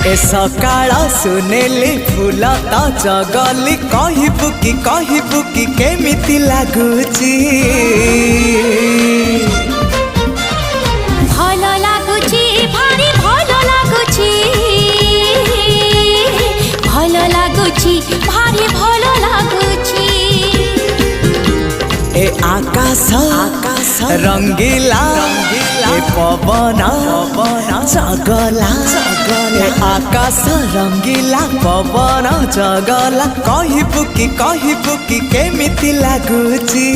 ए सकाळ सुनेली फूल तो जगली कहबू कि केमिति लागुची भल लागुची भारी भल लागुची भल लागुची भारी भल लागुची ए आकाश रंगीला ए पवन जगला ए आकाश रंगीला पवन जगला कहबू कि केमिति लागुची।